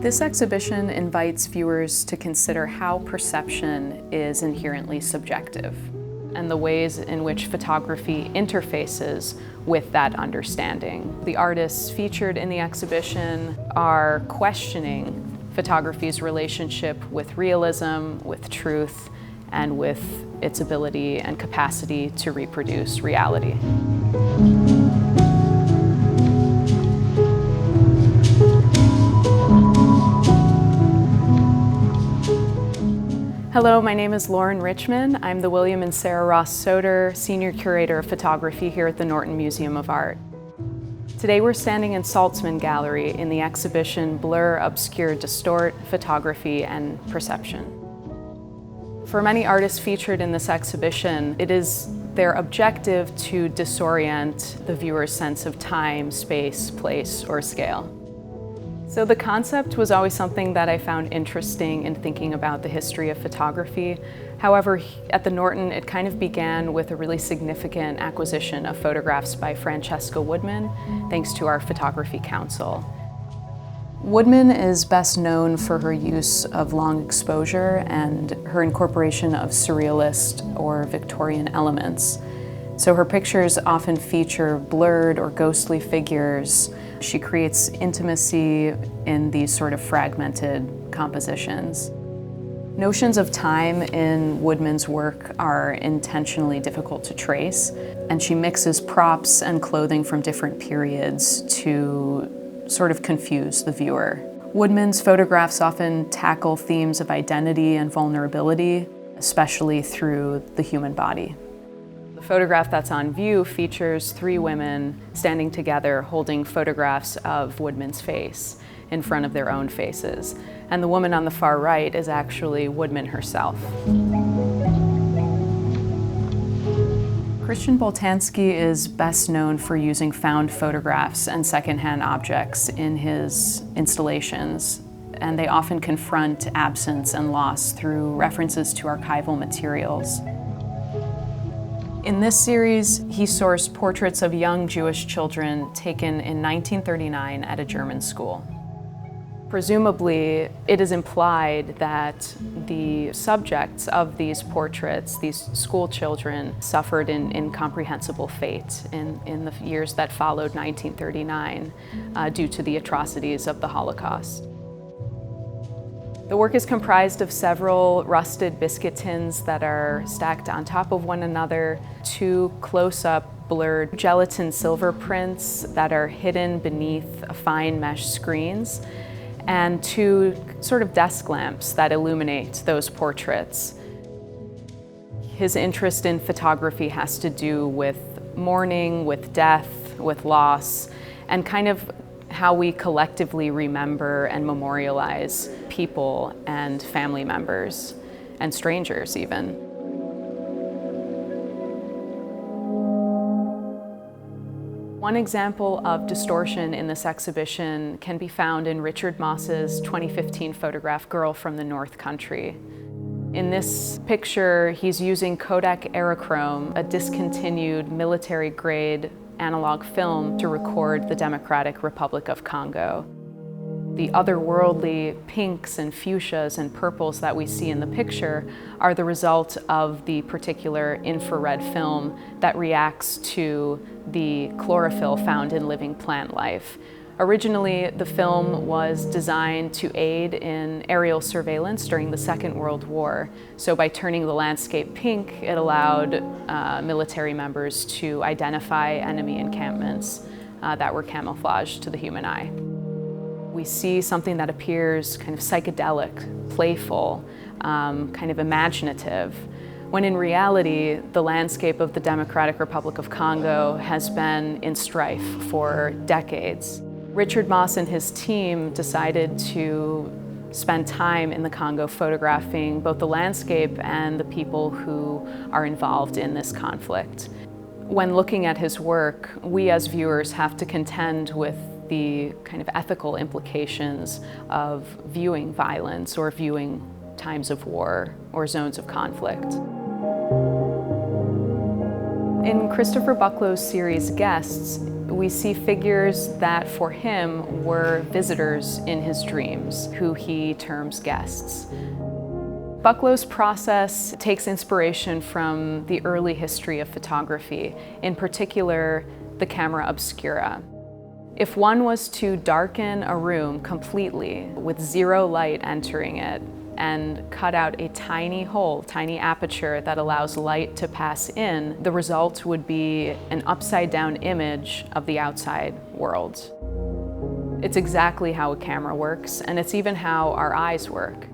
This exhibition invites viewers to consider how perception is inherently subjective and the ways in which photography interfaces with that understanding. The artists featured in the exhibition are questioning photography's relationship with realism, with truth, and with its ability and capacity to reproduce reality. Hello, my name is Lauren Richman. I'm the William and Sarah Ross Soter Senior Curator of Photography here at the Norton Museum of Art. Today we're standing in Saltzman Gallery in the exhibition Blur, Obscure, Distort, Photography and Perception. For many artists featured in this exhibition, it is their objective to disorient the viewer's sense of time, space, place, or scale. So the concept was always something that I found interesting in thinking about the history of photography. However, at the Norton, it kind of began with a really significant acquisition of photographs by Francesca Woodman, thanks to our Photography Council. Woodman is best known for her use of long exposure and her incorporation of surrealist or Victorian elements. So her pictures often feature blurred or ghostly figures. She creates intimacy in these sort of fragmented compositions. Notions of time in Woodman's work are intentionally difficult to trace, and she mixes props and clothing from different periods to sort of confuse the viewer. Woodman's photographs often tackle themes of identity and vulnerability, especially through the human body. The photograph that's on view features three women standing together holding photographs of Woodman's face in front of their own faces. And the woman on the far right is actually Woodman herself. Christian Boltanski is best known for using found photographs and secondhand objects in his installations, and they often confront absence and loss through references to archival materials. In this series, he sourced portraits of young Jewish children taken in 1939 at a German school. Presumably, it is implied that the subjects of these portraits, these school children, suffered an incomprehensible fate in the years that followed 1939 due to the atrocities of the Holocaust. The work is comprised of several rusted biscuit tins that are stacked on top of one another, two close-up blurred gelatin silver prints that are hidden beneath fine mesh screens, and two sort of desk lamps that illuminate those portraits. His interest in photography has to do with mourning, with death, with loss, and kind of how we collectively remember and memorialize people and family members, and strangers even. One example of distortion in this exhibition can be found in Richard Moss's 2015 photograph, Girl from the North Country. In this picture, he's using Kodak Aerochrome, a discontinued military-grade analog film, to record the Democratic Republic of Congo. The otherworldly pinks and fuchsias and purples that we see in the picture are the result of the particular infrared film that reacts to the chlorophyll found in living plant life. Originally, the film was designed to aid in aerial surveillance during the Second World War. So by turning the landscape pink, it allowed military members to identify enemy encampments that were camouflaged to the human eye. We see something that appears kind of psychedelic, playful, kind of imaginative, when in reality, the landscape of the Democratic Republic of Congo has been in strife for decades. Richard Moss and his team decided to spend time in the Congo photographing both the landscape and the people who are involved in this conflict. When looking at his work, we as viewers have to contend with the kind of ethical implications of viewing violence or viewing times of war or zones of conflict. In Christopher Bucklow's series Guests, we see figures that for him were visitors in his dreams, who he terms guests. Bucklow's process takes inspiration from the early history of photography, in particular the camera obscura. If one was to darken a room completely with zero light entering it and cut out a tiny hole, tiny aperture that allows light to pass in, the result would be an upside-down image of the outside world. It's exactly how a camera works, and it's even how our eyes work.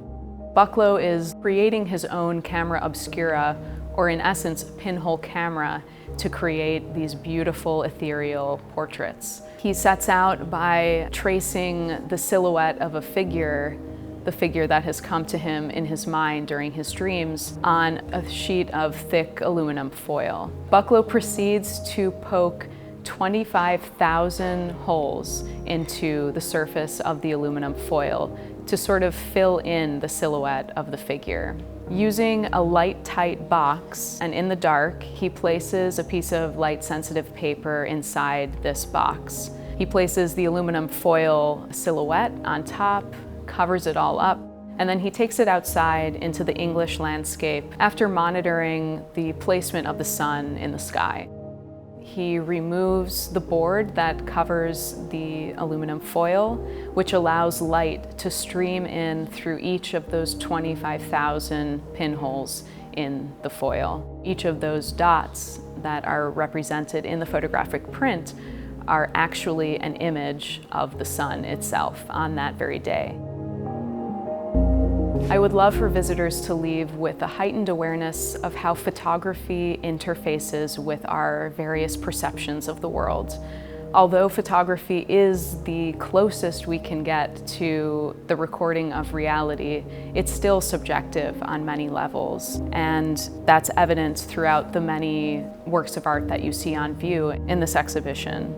Bucklow is creating his own camera obscura, or in essence, a pinhole camera, to create these beautiful ethereal portraits. He sets out by tracing the silhouette of a figure, the figure that has come to him in his mind during his dreams, on a sheet of thick aluminum foil. Bucklow proceeds to poke 25,000 holes into the surface of the aluminum foil to sort of fill in the silhouette of the figure. Using a light-tight box, and in the dark, he places a piece of light-sensitive paper inside this box. He places the aluminum foil silhouette on top, covers it all up, and then he takes it outside into the English landscape after monitoring the placement of the sun in the sky. He removes the board that covers the aluminum foil, which allows light to stream in through each of those 25,000 pinholes in the foil. Each of those dots that are represented in the photographic print are actually an image of the sun itself on that very day. I would love for visitors to leave with a heightened awareness of how photography interfaces with our various perceptions of the world. Although photography is the closest we can get to the recording of reality, it's still subjective on many levels, and that's evident throughout the many works of art that you see on view in this exhibition.